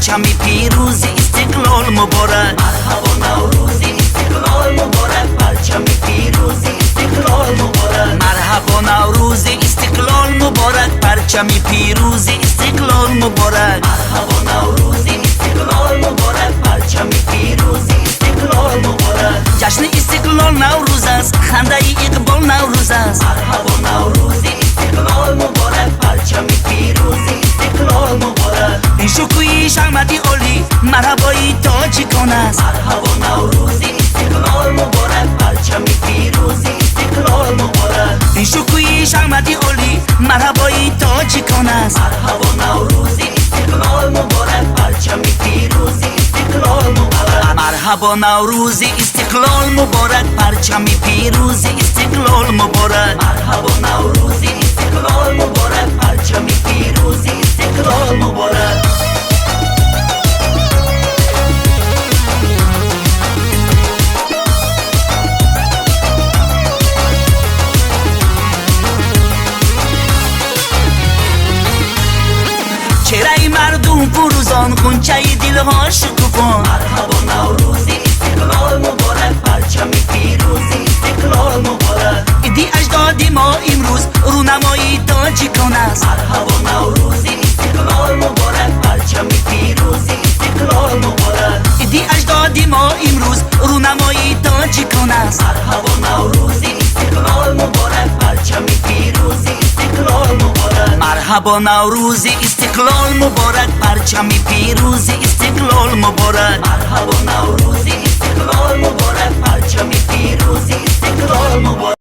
پرچمی پیروزی استقلال مبارک. مرحبا نوروزی استقلال مبارک، پرچمی پیروزی استقلال مبارک. مرحبا نوروزی استقلال مبارک، پرچمی پیروزی استقلال مبارک. مرحبا نوروزی استقلال مبارک، پرچمی پیروزی استقلال مبارک. جشن استقلال نوروز است، خنده اقبال نوروز است. مرحبا نوروزی استقلال مبارک، پرچمی پیروزی استقلال مبارک. این شکوی شهامت عالی مرحبای تاجیکان است. مرحبا نوروزی استقلال مبارک، پرچمی پیروزی استقلال مبارک. این شکوی شهامت عالی مرحبای تاجیکان است. مرحبا نوروزی استقلال مبارک، پرچمی پیروزی استقلال مبارک. مرحبا نوروزی استقلال مبارک، پرچمی پیروزی استقلال مبارک. مرحبا نوروزی استقلال مبارک، پرچمی پیروزی استقلال مبارک. چهره مردم فروزان، خونچه دلها شکوفان. مرحبا نوروزی استقلال مبارک، پرچمی پیروزی استقلال مبارک. ایدی اجداد ما امروز رونمایی تاجیکان است. مرحبا نوروزی استقلال مبارک، پرچمی پیروزی استقلال مبارک. ایدی اجداد ما امروز رونمایی تاجیکان است. مرحبا نوروزی استقلال مبارک، پرچمی پیروزی استقلال مبارک. مرحبا نوروزی استقلال مبارک، پرچمی پیروزی استقلال مبارک. مرحبا نوروزی